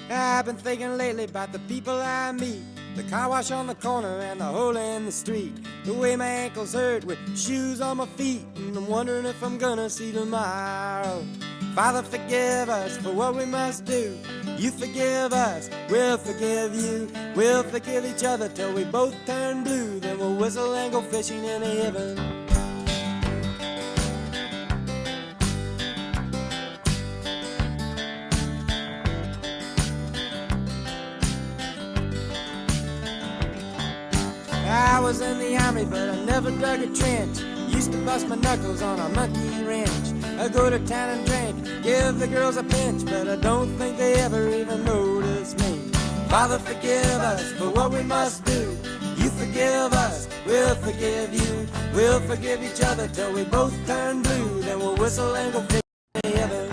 I've been thinking lately about the people I meet, the car wash on the corner and the hole in the street, the way my ankles hurt with shoes on my feet, and I'm wondering if I'm gonna see tomorrow. Father, forgive us for what we must do. You forgive us, we'll forgive you. We'll forgive each other till we both turn blue. Then we'll whistle and go fishing in heaven. I was in the army, but I never dug a trench. Used to bust my knuckles on a monkey wrench. I go to town and drink, give the girls a pinch, but I don't think they ever even notice me. Father, forgive us for what we must do. You forgive us, we'll forgive you. We'll forgive each other till we both turn blue. Then we'll whistle and go fish in heaven.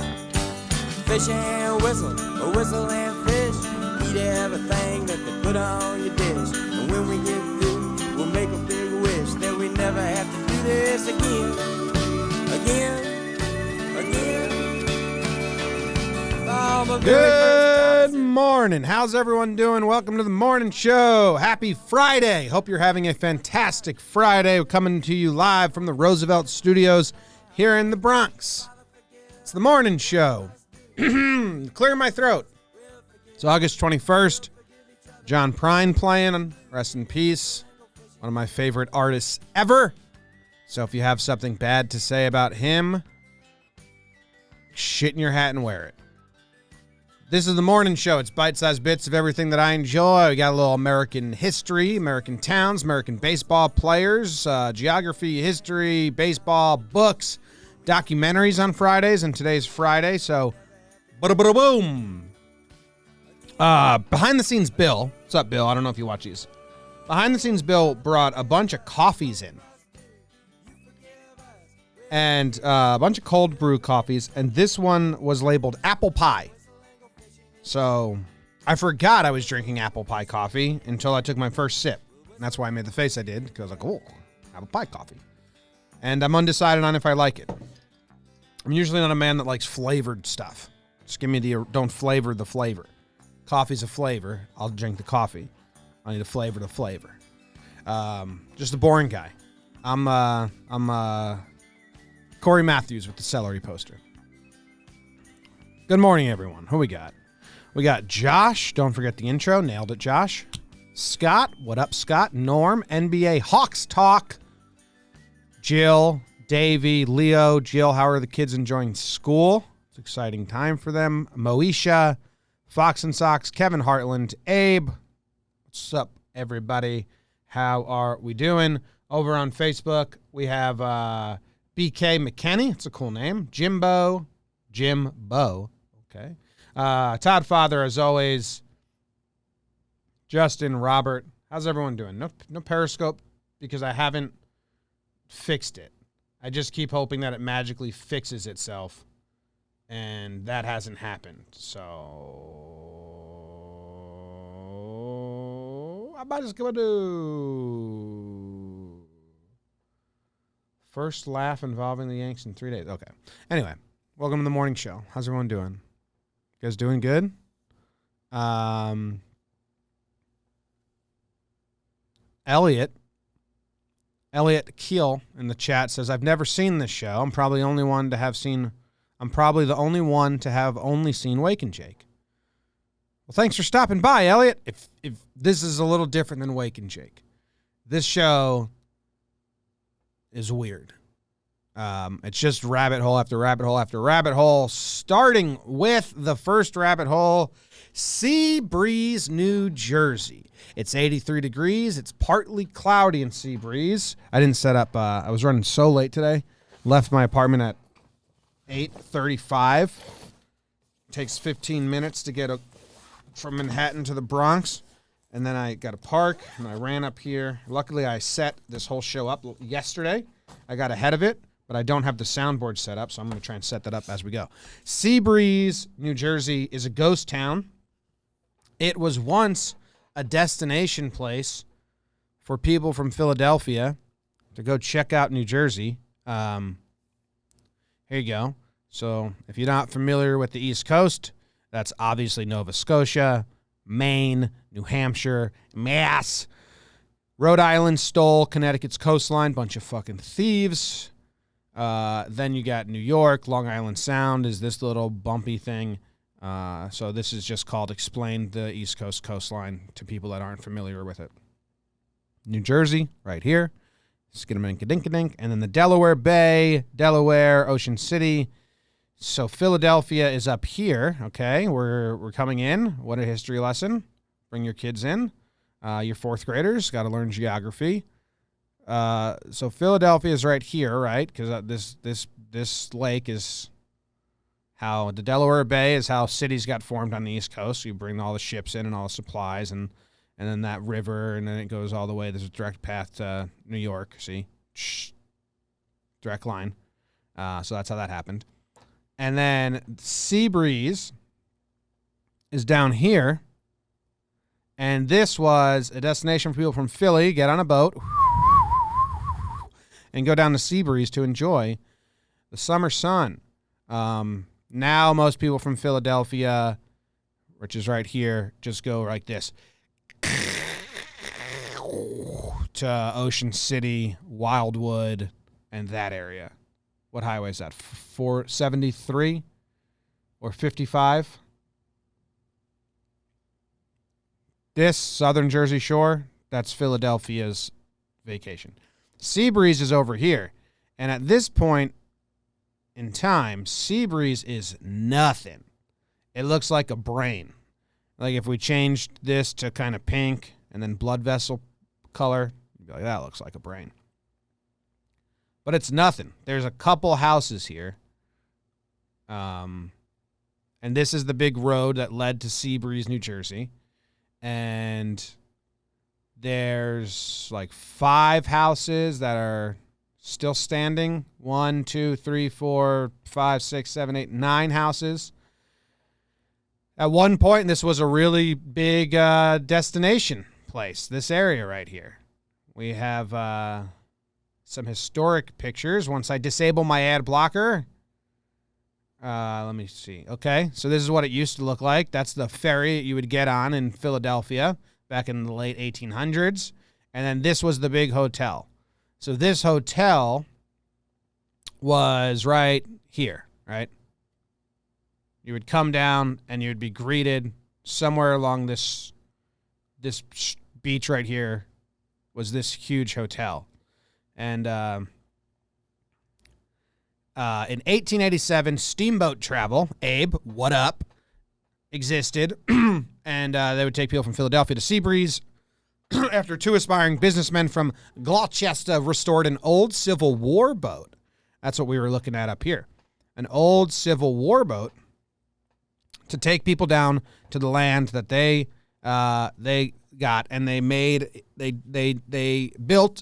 Fish and whistle and fish. Eat everything that they put on your dish. And when we get through, we'll make a big wish that we never have to do this again. Good morning. How's everyone doing? Welcome to the morning show. Happy Friday. Hope you're having a fantastic Friday. We're coming to you live from the Roosevelt Studios here in the Bronx. It's the morning show. Clear my throat. It's August 21st. John Prine playing. Rest in peace. One of my favorite artists ever. So if you have something bad to say about him, shit in your hat and wear it. This is the morning show. It's bite-sized bits of everything that I enjoy. We got a little American history, American towns, American baseball players, geography, history, baseball, books, documentaries on Fridays, and today's Friday, so boom. Behind the scenes, Bill. What's up, Bill? I don't know if you watch these. Behind the scenes, Bill brought a bunch of coffees in. And a bunch of cold brew coffees, and this one was labeled apple pie. So I forgot I was drinking apple pie coffee until I took my first sip. And that's why I made the face I did, because I was like, oh, apple pie coffee. And I'm undecided on if I like it. I'm usually not a man that likes flavored stuff. Just give me don't flavor the flavor. Coffee's a flavor. I'll drink the coffee. I need to flavor the flavor. Just a boring guy. I'm Corey Matthews with the celery poster. Good morning, everyone. Who we got? We got Josh. Don't forget the intro. Nailed it, Josh. Scott. What up, Scott? Norm. NBA Hawks Talk. Jill. Davey. Leo. Jill. How are the kids enjoying school? It's an exciting time for them. Moesha. Fox and Sox. Kevin Hartland. Abe. What's up, everybody? How are we doing? Over on Facebook, we have BK McKenney. It's a cool name. Jimbo. Okay. Todd Father, as always. Justin, Robert. How's everyone doing? No Periscope because I haven't fixed it. I just keep hoping that it magically fixes itself, and that hasn't happened. So, how about just gonna do first laugh involving the Yanks in 3 days? Okay. Anyway, welcome to the morning show. How's everyone doing? You guys doing good? Elliot Keel in the chat says, I've never seen this show. I'm probably the only one to have only seen Wake and Jake. Well, thanks for stopping by, Elliot. If this is a little different than Wake and Jake. This show is weird. It's just rabbit hole after rabbit hole after rabbit hole, starting with the first rabbit hole, Sea Breeze, New Jersey. It's 83 degrees. It's partly cloudy in Sea Breeze. I didn't set up. I was running so late today. Left my apartment at 8:35. Takes 15 minutes to get from Manhattan to the Bronx. And then I got to park, and I ran up here. Luckily, I set this whole show up yesterday. I got ahead of it. But I don't have the soundboard set up, so I'm going to try and set that up as we go. Sea Breeze, New Jersey is a ghost town. It was once a destination place for people from Philadelphia to go check out New Jersey. Here you go. So if you're not familiar with the East Coast, That's obviously Nova Scotia, Maine, New Hampshire, Mass. Rhode Island stole Connecticut's coastline, bunch of fucking thieves. Then you got New York, Long Island Sound is this little bumpy thing. So this is just called Explain the East Coast Coastline to people that aren't familiar with it. New Jersey, right here. Skidamink-a-dink-a-dink. And then the Delaware Bay, Delaware, Ocean City. So Philadelphia is up here, okay? We're coming in. What a history lesson. Bring your kids in. Your fourth graders got to learn geography. So Philadelphia is right here, right? Because this lake is how the Delaware Bay is how cities got formed on the East Coast. You bring all the ships in and all the supplies, and then that river, and then it goes all the way. There's a direct path to New York. See, direct line. So that's how that happened. And then Seabreeze is down here. And this was a destination for people from Philly, get on a boat, and go down to Seabreeze to enjoy the summer sun. Now most people from Philadelphia, which is right here, just go like this to Ocean City, Wildwood, and that area. What highway is that? 473 or 55? This Southern Jersey Shore, that's Philadelphia's vacation. Seabreeze is over here. And at this point in time, Seabreeze is nothing. It looks like a brain. Like if we changed this to kind of pink and then blood vessel color, you'd be like, that looks like a brain. But it's nothing. There's a couple houses here. And this is the big road that led to Seabreeze, New Jersey. And there's like 5 houses that are still standing. 1, 2, 3, 4, 5, 6, 7, 8, 9 houses. At one point, this was a really big destination place, this area right here. We have some historic pictures. Once I disable my ad blocker, let me see. Okay, so this is what it used to look like. That's the ferry that you would get on in Philadelphia back in the late 1800s. And then this was the big hotel. So this hotel was right here, right? You would come down and you would be greeted somewhere along this beach right here was this huge hotel. And in 1887, steamboat travel, Abe, what up, existed. And they would take people from Philadelphia to Seabreeze. After 2 aspiring businessmen from Gloucester restored an old Civil War boat. That's what we were looking at up here. An old Civil War boat to take people down to the land that they got, and they built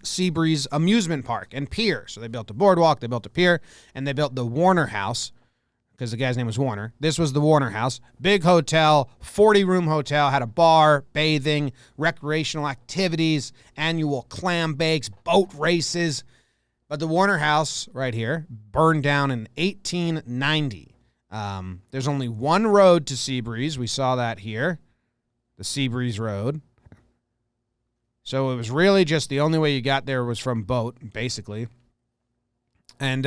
Seabreeze Amusement Park and Pier. So they built a boardwalk, they built a pier, and they built the Warner House, because the guy's name was Warner. This was the Warner House. Big hotel, 40-room hotel, had a bar, bathing, recreational activities, annual clam bakes, boat races. But the Warner House right here burned down in 1890. There's only one road to Seabreeze. We saw that here, the Seabreeze Road. So it was really just the only way you got there was from boat, basically. And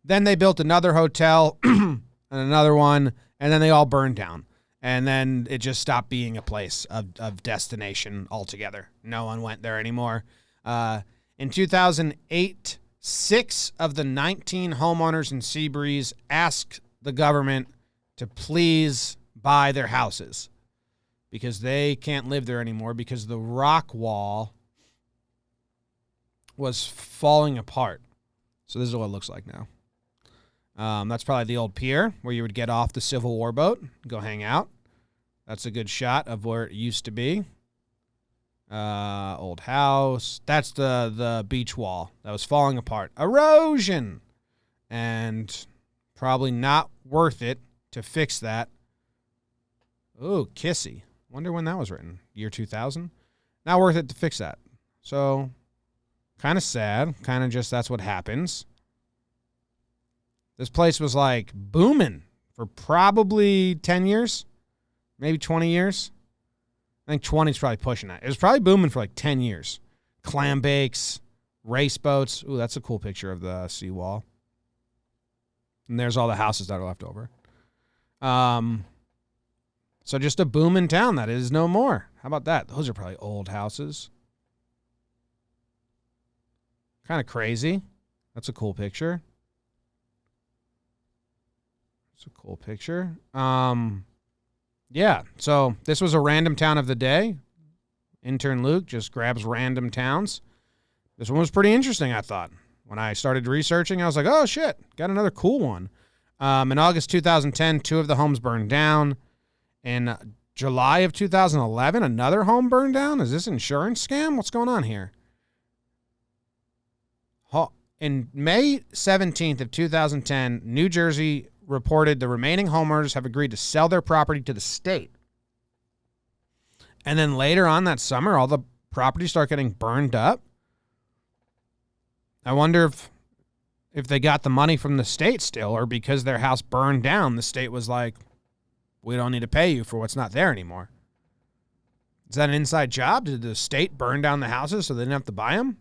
then they built another hotel and another one, and then they all burned down. And then it just stopped being a place of destination altogether. No one went there anymore. In 2008, 6 of the 19 homeowners in Seabreeze asked the government to please buy their houses because they can't live there anymore because the rock wall was falling apart. So this is what it looks like now. That's probably the old pier where you would get off the Civil War boat, go hang out. That's a good shot of where it used to be. Old house. That's the beach wall that was falling apart. Erosion. And probably not worth it to fix that. Ooh, Kissy. Wonder when that was written. Year 2000? Not worth it to fix that. So, kind of sad. Kind of just that's what happens. This place was like booming for probably 10 years, maybe 20 years. I think 20 is probably pushing it. It was probably booming for like 10 years. Clam bakes, race boats. Ooh, that's a cool picture of the seawall. And there's all the houses that are left over. So just a booming town that is no more. How about that? Those are probably old houses. Kind of crazy. That's a cool picture. It's a cool picture. Yeah, so this was a random town of the day. Intern Luke just grabs random towns. This one was pretty interesting, I thought. When I started researching, I was like, oh, shit, got another cool one. In August 2010, 2 of the homes burned down. In July of 2011, another home burned down? Is this an insurance scam? What's going on here? In May 17th of 2010, New Jersey reported the remaining homeowners have agreed to sell their property to the state. And then later on that summer, all the properties start getting burned up. I wonder if they got the money from the state still, or because their house burned down, the state was like, we don't need to pay you for what's not there anymore. Is that an inside job? Did the state burn down the houses so they didn't have to buy them?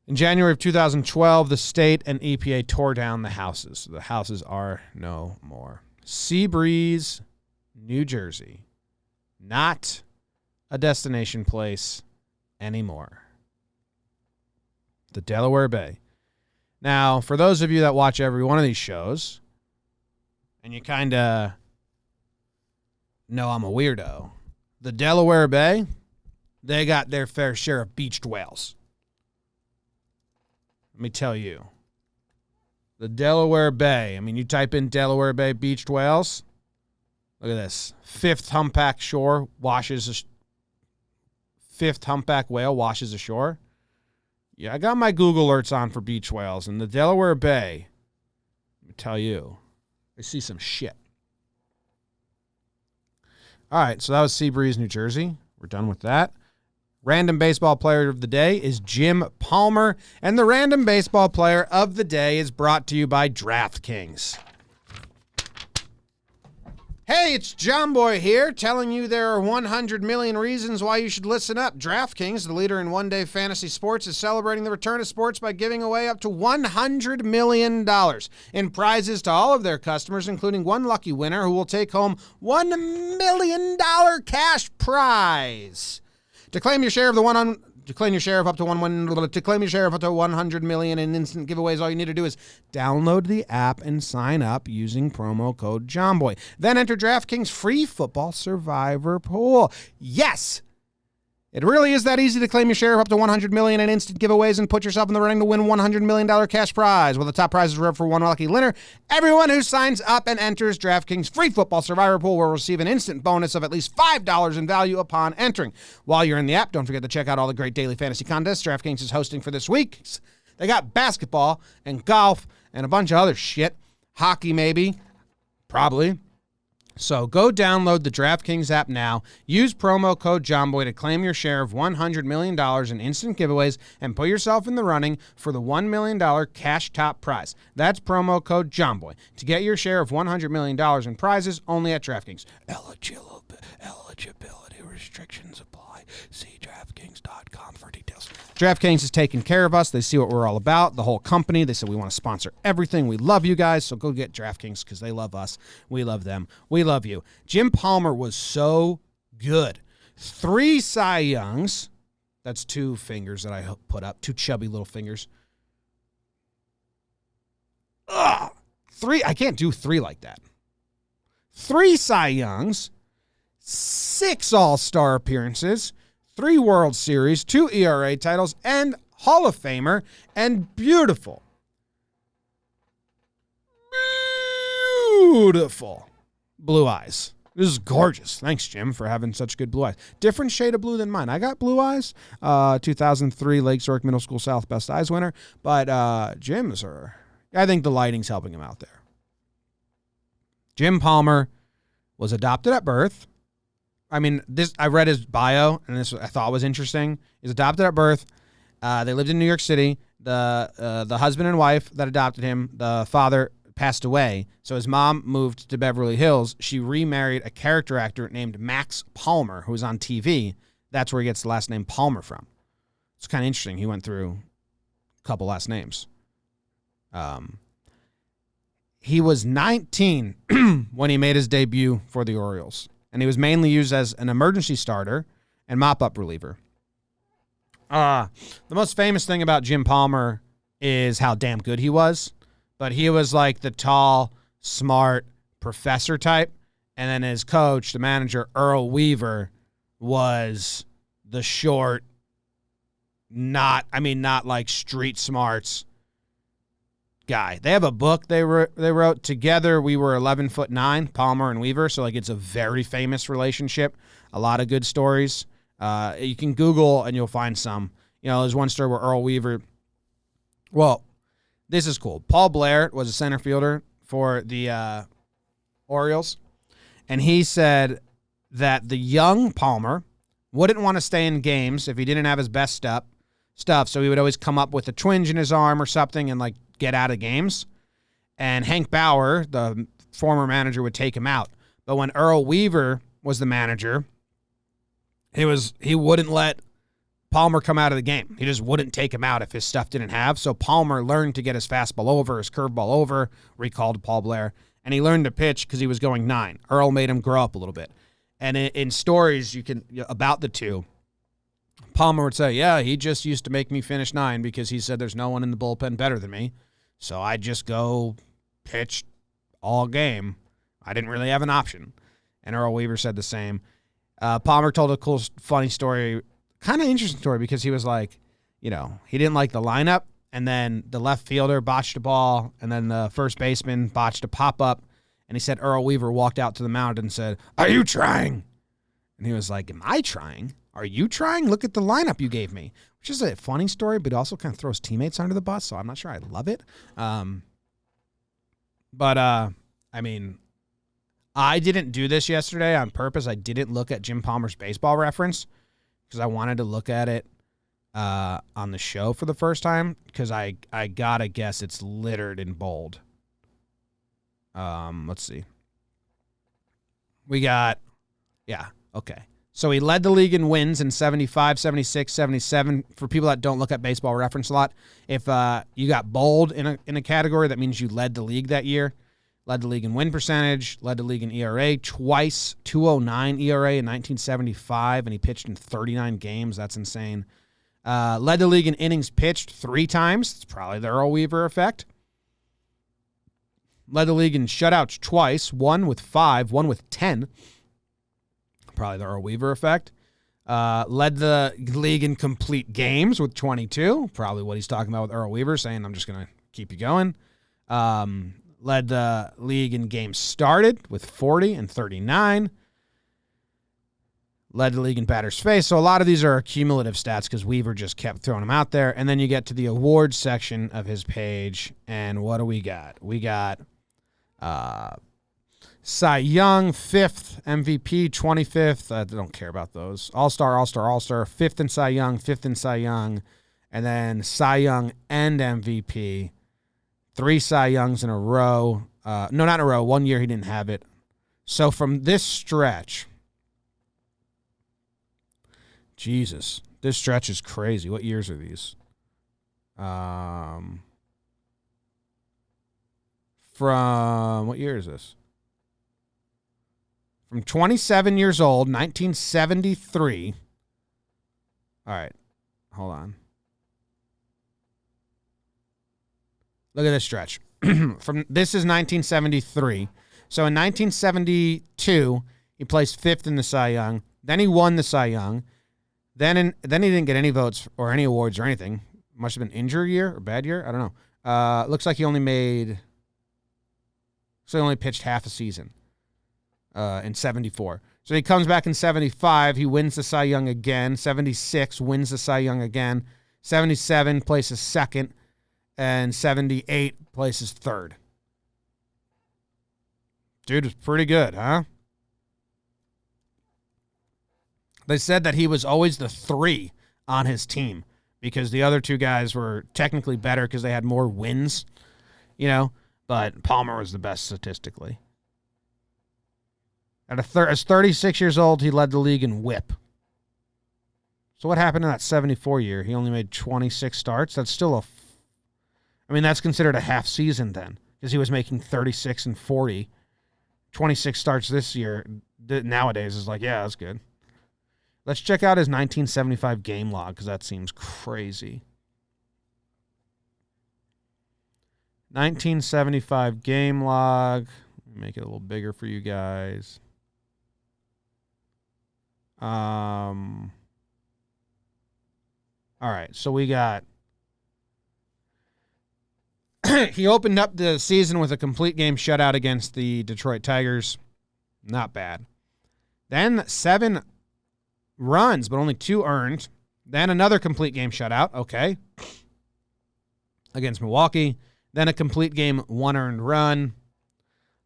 In January of 2012, the state and EPA tore down the houses. The houses are no more. Seabreeze, New Jersey. Not a destination place anymore. The Delaware Bay. Now, for those of you that watch every one of these shows, and you kind of know I'm a weirdo, the Delaware Bay, they got their fair share of beached whales. Let me tell you. The Delaware Bay. I mean, you type in Delaware Bay beached whales. Look at this. Fifth humpback whale washes ashore. Yeah, I got my Google alerts on for beach whales. And the Delaware Bay, let me tell you, I see some shit. All right, so that was Seabreeze, New Jersey. We're done with that. Random baseball player of the day is Jim Palmer, and the random baseball player of the day is brought to you by DraftKings. Hey, it's John Boy here, telling you there are 100 million reasons why you should listen up. DraftKings, the leader in one-day fantasy sports, is celebrating the return of sports by giving away up to $100 million in prizes to all of their customers, including one lucky winner who will take home $1 million cash prize. To claim your share of up to $100 million in instant giveaways, all you need to do is download the app and sign up using promo code JOHNBOY. Then enter DraftKings free football survivor pool. Yes! It really is that easy to claim your share of up to $100 million in instant giveaways and put yourself in the running to win $100 million cash prize. Well, the top prize is reserved for one lucky winner. Everyone who signs up and enters DraftKings free football survivor pool will receive an instant bonus of at least $5 in value upon entering. While you're in the app, don't forget to check out all the great daily fantasy contests DraftKings is hosting for this week. They got basketball and golf and a bunch of other shit. Hockey, maybe. Probably. So go download the DraftKings app now. Use promo code JOHNBOY to claim your share of $100 million in instant giveaways and put yourself in the running for the $1 million cash top prize. That's promo code JOHNBOY to get your share of $100 million in prizes only at DraftKings. Eligibility restrictions apply. See DraftKings.com for details. DraftKings is taking care of us. They see what we're all about, the whole company. They said we want to sponsor everything. We love you guys, so go get DraftKings because they love us. We love them. We love you. Jim Palmer was so good. 3 Cy Youngs. That's 2 fingers that I put up, 2 chubby little fingers. 3. I can't do 3 like that. 3 Cy Youngs, 6 All-Star appearances, 3 World Series, 2 ERA titles, and Hall of Famer, and beautiful blue eyes. This is gorgeous. Thanks, Jim, for having such good blue eyes. Different shade of blue than mine. I got blue eyes. 2003 Lake Zurich Middle School South Best Eyes winner. But Jim's I think the lighting's helping him out there. Jim Palmer was adopted at birth. I mean, I read his bio, and this I thought was interesting. He's adopted at birth. They lived in New York City. The husband and wife that adopted him, the father passed away. So his mom moved to Beverly Hills. She remarried a character actor named Max Palmer, who was on TV. That's where he gets the last name Palmer from. It's kind of interesting. He went through a couple last names. He was 19 when he made his debut for the Orioles, and he was mainly used as an emergency starter and mop-up reliever. The most famous thing about Jim Palmer is how damn good he was, but he was like the tall, smart professor type, and then his coach, the manager, Earl Weaver, was the short, not like street smarts guy. They have a book they wrote together. We were 11'9", Palmer and Weaver, so like it's a very famous relationship. A lot of good stories. You can Google and you'll find some. You know, there's one story where Earl Weaver. Well, this is cool. Paul Blair was a center fielder for the Orioles, and he said that the young Palmer wouldn't want to stay in games if he didn't have his best stuff. So he would always come up with a twinge in his arm or something and like get out of games. And Hank Bauer, the former manager, would take him out. But when Earl Weaver was the manager, he wouldn't let Palmer come out of the game. He just wouldn't take him out if his stuff didn't have. So Palmer learned to get his fastball over, his curveball over, recalled Paul Blair, and he learned to pitch because he was going 9. Earl made him grow up a little bit. And in stories about the two, Palmer would say, yeah, he just used to make me finish 9 because he said there's no one in the bullpen better than me. So I just go pitch all game. I didn't really have an option. And Earl Weaver said the same. Palmer told a cool, funny story, kind of interesting story, because he was like, he didn't like the lineup, and then the left fielder botched a ball, and then the first baseman botched a pop-up, and he said Earl Weaver walked out to the mound and said, "Are you trying?" And he was like, "Am I trying? Are you trying? Look at the lineup you gave me." Which is a funny story, but also kind of throws teammates under the bus, so I'm not sure I love it. I didn't do this yesterday on purpose. I didn't look at Jim Palmer's baseball reference because I wanted to look at it on the show for the first time, because I gotta guess it's littered in bold. Let's see. Okay. So he led the league in wins in 75, 76, 77. For people that don't look at baseball reference a lot, if you got bold in a category, that means you led the league that year. Led the league in win percentage, led the league in ERA twice, 2.09 ERA in 1975, and he pitched in 39 games. That's insane. Led the league in innings pitched 3 times. It's probably the Earl Weaver effect. Led the league in shutouts twice, one with 5, one with 10. Probably the Earl Weaver effect. Led the league in complete games with 22. Probably what he's talking about with Earl Weaver, saying, I'm just going to keep you going. Led the league in games started with 40 and 39. Led the league in batters faced. So a lot of these are cumulative stats because Weaver just kept throwing them out there. And then you get to the awards section of his page, and what do we got? We got Cy Young, 5th, MVP, 25th. I don't care about those. All-Star, 5th in Cy Young, and then Cy Young and MVP. 3 Cy Youngs in a row. No, not in a row. 1 year he didn't have it. So from this stretch, Jesus, this stretch is crazy. What years are these? From what year is this? From 27 years old, 1973. All right, hold on. Look at this stretch. This is 1973. So in 1972, he placed 5th in the Cy Young. Then he won the Cy Young. Then he didn't get any votes or any awards or anything. Must have been injury year or bad year. I don't know. Looks like he only pitched half a season in 74. So he comes back in 75. He wins the Cy Young again. 76 wins the Cy Young again. 77 places 2nd. And 78 places 3rd. Dude was pretty good, huh? They said that he was always the 3 on his team because the other 2 guys were technically better because they had more wins, but Palmer was the best statistically. At as 36 years old, he led the league in WHIP. So what happened in that 74 year? He only made 26 starts. That's still that's considered a half season then, because he was making 36 and 40. 26 starts this year nowadays is like, yeah, that's good. Let's check out his 1975 game log, because that seems crazy. 1975 game log. Make it a little bigger for you guys. All right, so we got he opened up the season with a complete game shutout against the Detroit Tigers. Not bad. Then 7 runs, but only 2 earned. Then another complete game shutout, okay, against Milwaukee. Then a complete game, 1 earned run.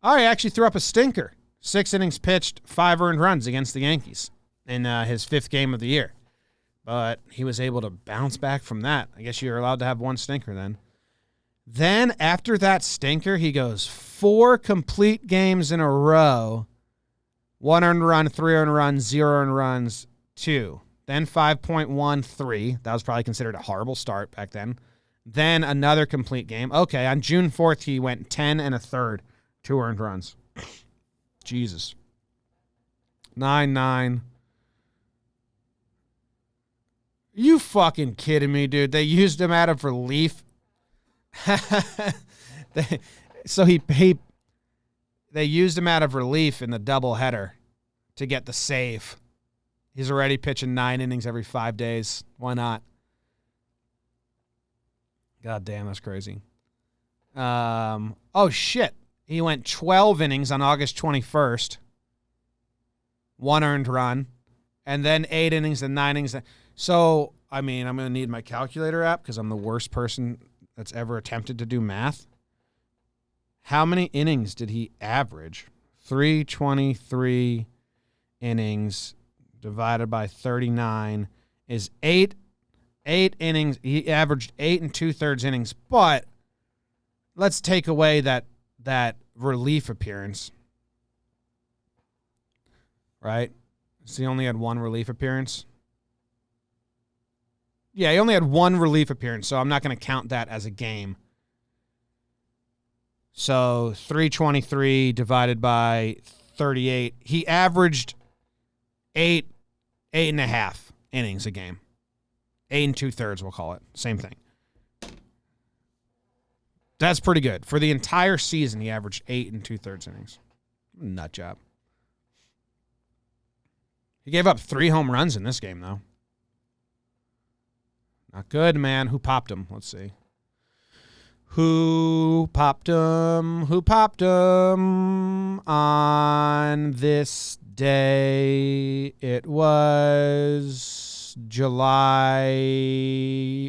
Oh, he actually threw up a stinker. 6 innings pitched, 5 earned runs against the Yankees in his 5th game of the year. But he was able to bounce back from that. I guess you're allowed to have 1 stinker then. Then after that stinker, he goes 4 complete games in a row. 1 earned run, 3 earned runs, 0 earned runs, 2. Then 5.13. That was probably considered a horrible start back then. Then another complete game. Okay, on June 4th, he went 10 and a third, 2 earned runs. Jesus. 9-9. You fucking kidding me, dude? They used him out of relief. They used him out of relief in the doubleheader to get the save. He's already pitching 9 innings every 5 days. Why not? God damn, that's crazy. Oh, shit. He went 12 innings on August 21st. 1 earned run. And then 8 innings and 9 innings. So, I'm going to need my calculator app because I'm the worst person that's ever attempted to do math. How many innings did he average? 323 innings divided by 39 is 8 innings. He averaged 8 2/3 innings, but let's take away that relief appearance. Right? So he only had 1 relief appearance. Yeah, he only had 1 relief appearance, so I'm not going to count that as a game. So 323 divided by 38. He averaged 8.5 innings a game. 8 2/3, we'll call it. Same thing. That's pretty good. For the entire season, he averaged 8 2/3 innings. Nut job. He gave up 3 home runs in this game, though. Not good, man. Who popped him? Let's see. Who popped him? Who popped him on this day? It was July.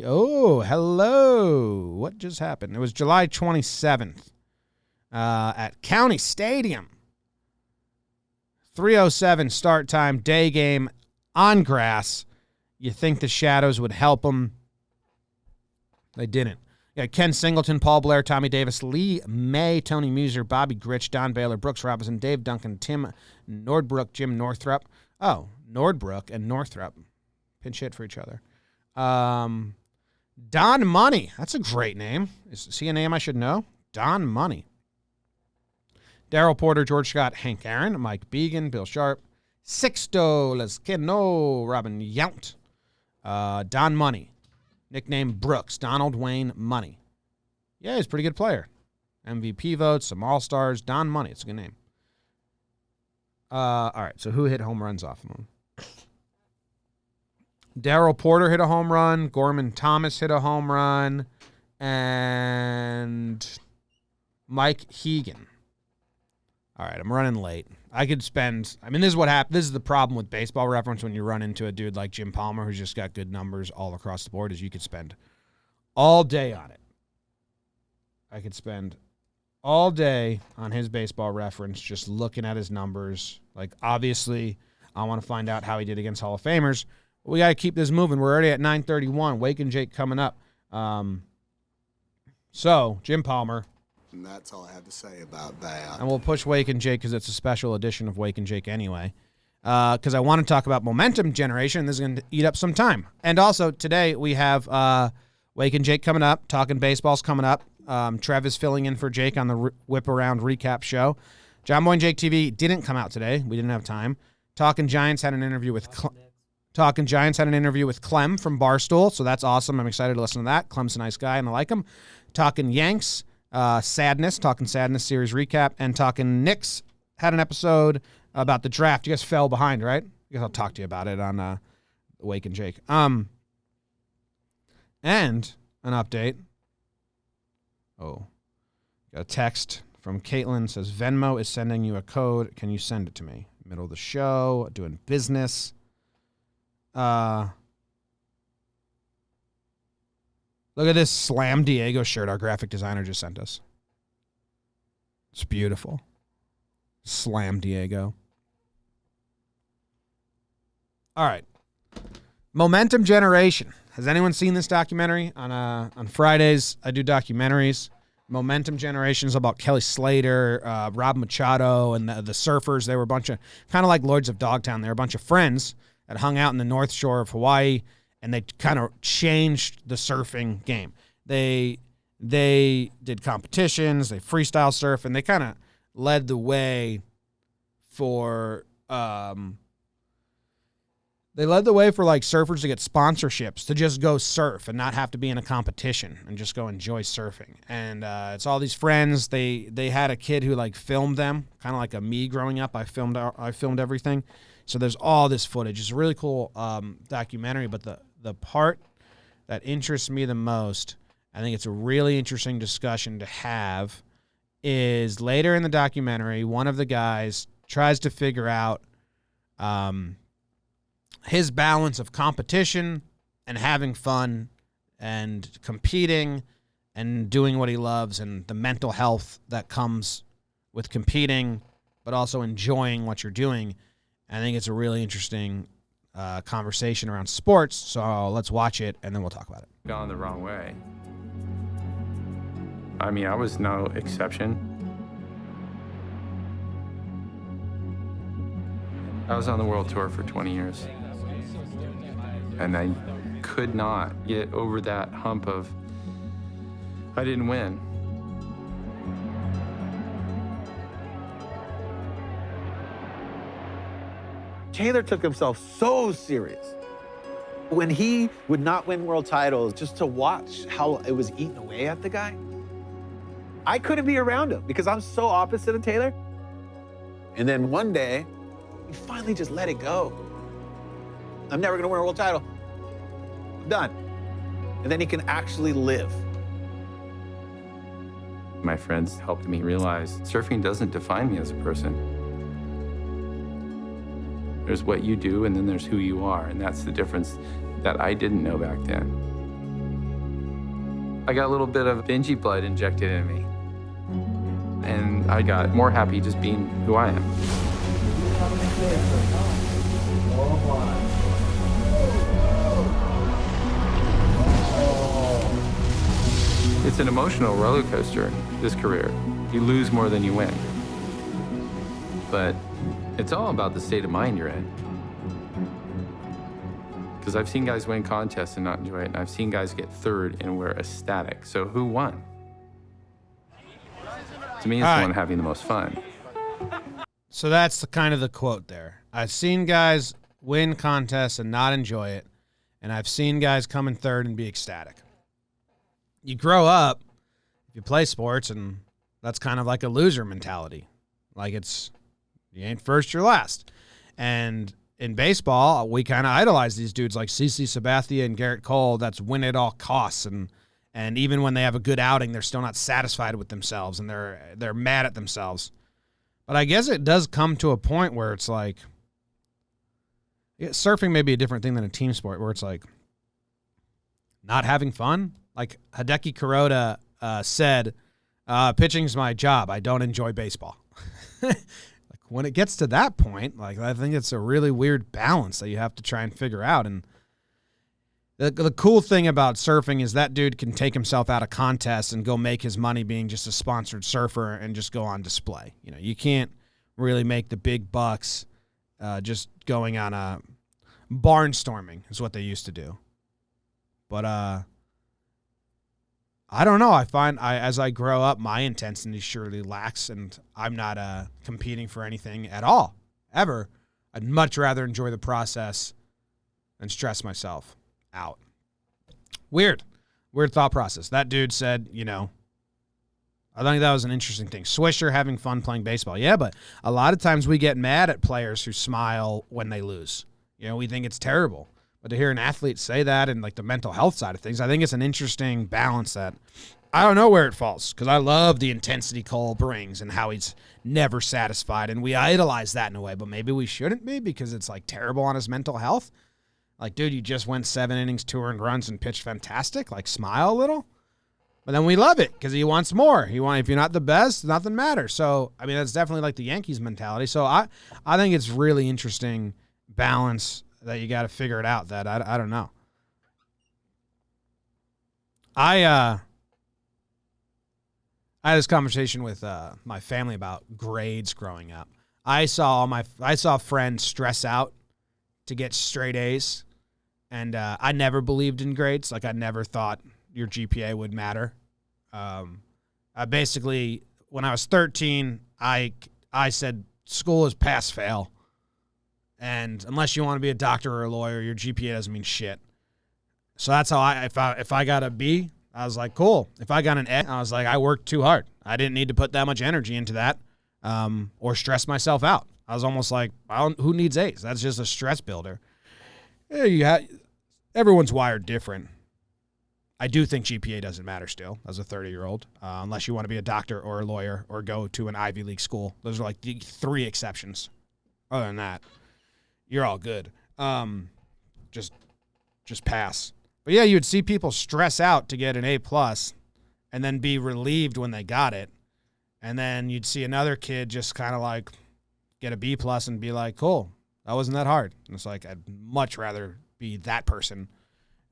Oh, hello. What just happened? It was July 27th at County Stadium. 3:07 start time, day game on grass. You think the shadows would help him. They didn't. You got Ken Singleton, Paul Blair, Tommy Davis, Lee May, Tony Muser, Bobby Grich, Don Baylor, Brooks Robinson, Dave Duncan, Tim Nordbrook, Jim Northrup. Oh, Nordbrook and Northrup. Pinch hit for each other. Don Money. That's a great name. Is he a name I should know? Don Money. Darryl Porter, George Scott, Hank Aaron, Mike Began, Bill Sharp, Sixto Lescano, Robin Yount, Don Money, nickname Brooks, Donald Wayne Money. Yeah, he's a pretty good player. MVP votes, some All-Stars, Don Money. It's a good name. All right, so who hit home runs off of him? Darryl Porter hit a home run. Gorman Thomas hit a home run. And Mike Hegan. All right, I'm running late. I could spend, this is what happened. This is the problem with Baseball Reference when you run into a dude like Jim Palmer who's just got good numbers all across the board, is you could spend all day on it. I could spend all day on his Baseball Reference just looking at his numbers. Like, obviously, I want to find out how he did against Hall of Famers. But we got to keep this moving. We're already at 9:31. Wake and Jake coming up. So, Jim Palmer, And that's all I have to say about that. And we'll push Wake and Jake because it's a special edition of Wake and Jake anyway. Because I want to talk about momentum generation. This is going to eat up some time. And also today we have Wake and Jake coming up. Talking Baseball's coming up. Trev is filling in for Jake on the Whip Around recap show. John Boy and Jake TV didn't come out today. We didn't have time. Talking Giants had an interview with Clem from Barstool, so that's awesome. I'm excited to listen to that. Clem's a nice guy, and I like him. Talking Yanks, Talking Sadness series recap, and Talking Knicks had an episode about the draft. You guys fell behind, right? I guess I'll talk to you about it on Wake and Jake. And an update. Oh, got a text from Caitlin. Says Venmo is sending you a code. Can you send it to me? Middle of the show, doing business. Look at this Slam Diego shirt our graphic designer just sent us. It's beautiful. Slam Diego. All right. Momentum Generation. Has anyone seen this documentary? On Fridays, I do documentaries. Momentum Generation is about Kelly Slater, Rob Machado, and the Surfers. They were a bunch of, kind of like Lords of Dogtown, they were a bunch of friends that hung out in the North Shore of Hawaii, and they kind of changed the surfing game. They did competitions, they freestyle surf, and they kind of led the way for like surfers to get sponsorships to just go surf and not have to be in a competition and just go enjoy surfing. And it's all these friends. They had a kid who like filmed them, kind of like a me growing up. I filmed everything. So there's all this footage. It's a really cool documentary. But the part that interests me the most, I think it's a really interesting discussion to have, is later in the documentary, one of the guys tries to figure out his balance of competition and having fun and competing and doing what he loves and the mental health that comes with competing, but also enjoying what you're doing. I think it's a really interesting conversation around sports. So let's watch it and then we'll talk about it. Gone the wrong way. I mean, I was no exception. I was on the world tour for 20 years. And I could not get over that hump of, I didn't win. Taylor took himself so serious. When he would not win world titles, just to watch how it was eating away at the guy, I couldn't be around him because I'm so opposite of Taylor. And then one day, he finally just let it go. I'm never gonna win a world title. I'm done. And then he can actually live. My friends helped me realize surfing doesn't define me as a person. There's what you do, and then there's who you are, and that's the difference that I didn't know back then. I got a little bit of Benji blood injected in me, and I got more happy just being who I am. It's an emotional roller coaster, this career. You lose more than you win. But it's all about the state of mind you're in. Because I've seen guys win contests and not enjoy it, and I've seen guys get third and we're ecstatic. So who won? To me, it's the one having the most fun. So that's the kind of the quote there. I've seen guys win contests and not enjoy it, and I've seen guys come in third and be ecstatic. You grow up, if you play sports, and that's kind of like a loser mentality. Like you ain't first, you're last. And in baseball, we kind of idolize these dudes like CeCe Sabathia and Garrett Cole. That's win at all costs. And even when they have a good outing, they're still not satisfied with themselves, and they're mad at themselves. But I guess it does come to a point where it's like, surfing may be a different thing than a team sport, where it's like not having fun. Like Hideki Kuroda said, pitching's my job. I don't enjoy baseball. Like when it gets to that point, like I think it's a really weird balance that you have to try and figure out. And The cool thing about surfing is that dude can take himself out of contests and go make his money being just a sponsored surfer and just go on display. You know, you can't really make the big bucks just going on a barnstorming is what they used to do. But I don't know. I find as I grow up, my intensity surely lacks, and I'm not competing for anything at all, ever. I'd much rather enjoy the process than stress myself out. Weird thought process. That dude said, you know, I think that was an interesting thing. Swisher having fun playing baseball. Yeah, but a lot of times we get mad at players who smile when they lose. You know, we think it's terrible. But to hear an athlete say that and like the mental health side of things, I think it's an interesting balance that I don't know where it falls, because I love the intensity Cole brings and how he's never satisfied. And we idolize that in a way, but maybe we shouldn't be because it's like terrible on his mental health. Like, dude, you just went 7 innings, 2 earned runs, and pitched fantastic. Like, smile a little. But then we love it because he wants more. If you're not the best, nothing matters. So, I mean, that's definitely like the Yankees mentality. So I think it's really interesting balance that you got to figure it out. That I don't know. I had this conversation with my family about grades growing up. I saw friends stress out to get straight A's, and I never believed in grades. Like, I never thought your GPA would matter. I basically, when I was 13, I said school is pass fail, and unless you want to be a doctor or a lawyer, your GPA doesn't mean shit. So that's how if I got a B, I was like, cool. If I got an A, I was like, I worked too hard. I didn't need to put that much energy into that or stress myself out. I was almost like, who needs A's? That's just a stress builder. Yeah, everyone's wired different. I do think GPA doesn't matter still as a 30-year-old, unless you want to be a doctor or a lawyer or go to an Ivy League school. Those are like the 3 exceptions. Other than that, you're all good. Just pass. But yeah, you would see people stress out to get an A+, and then be relieved when they got it. And then you'd see another kid just kind of like get a B+ and be like, cool, that wasn't that hard. And it's like, I'd much rather be that person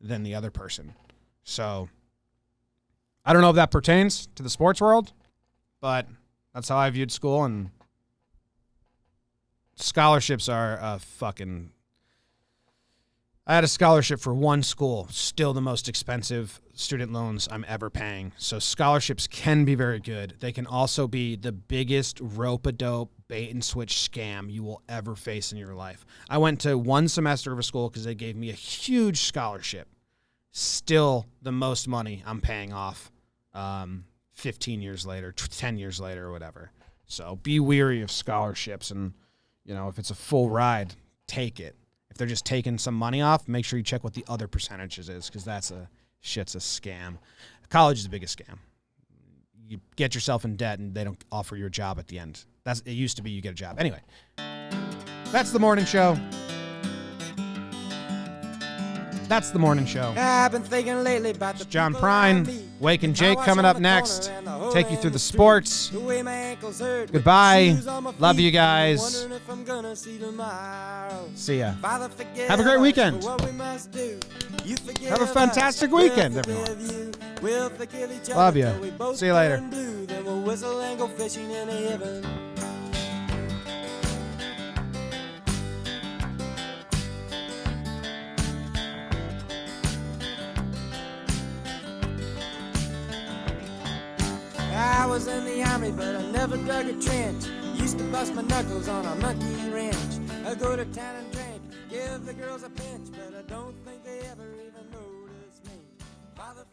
than the other person. So I don't know if that pertains to the sports world, but that's how I viewed school. And scholarships are fucking... I had a scholarship for one school, still the most expensive student loans I'm ever paying. So scholarships can be very good. They can also be the biggest rope-a-dope, bait-and-switch scam you will ever face in your life. I went to one semester of a school because they gave me a huge scholarship. Still the most money I'm paying off 15 years later, 10 years later, or whatever. So be weary of scholarships, and, you know, if it's a full ride, take it. If they're just taking some money off, make sure you check what the other percentages is, because shit's a scam. College is the biggest scam. You get yourself in debt, and they don't offer you a job at the end. It used to be you get a job. Anyway, that's the morning show. That's the morning show. I've been thinking lately about the John people I Prine, meet. Wake and Jake How I coming saw up the next. corner and the whole Take you through damn the street. sports. The way my ankles hurt with Goodbye. the shoes on my Love feet. you guys. Wondering if I'm gonna see tomorrow. See ya. Father, forgive Have a great us weekend. for what we must do. You forgive Have a us, fantastic we'll weekend, forgive everyone. you. We'll forgive each other Love ya. till we both See you later. turn blue. Then we'll whistle and go fishing in heaven. I was in the army, but I never dug a trench. Used to bust my knuckles on a monkey wrench. I go to town and drink, give the girls a pinch, but I don't think they ever even notice me. Father,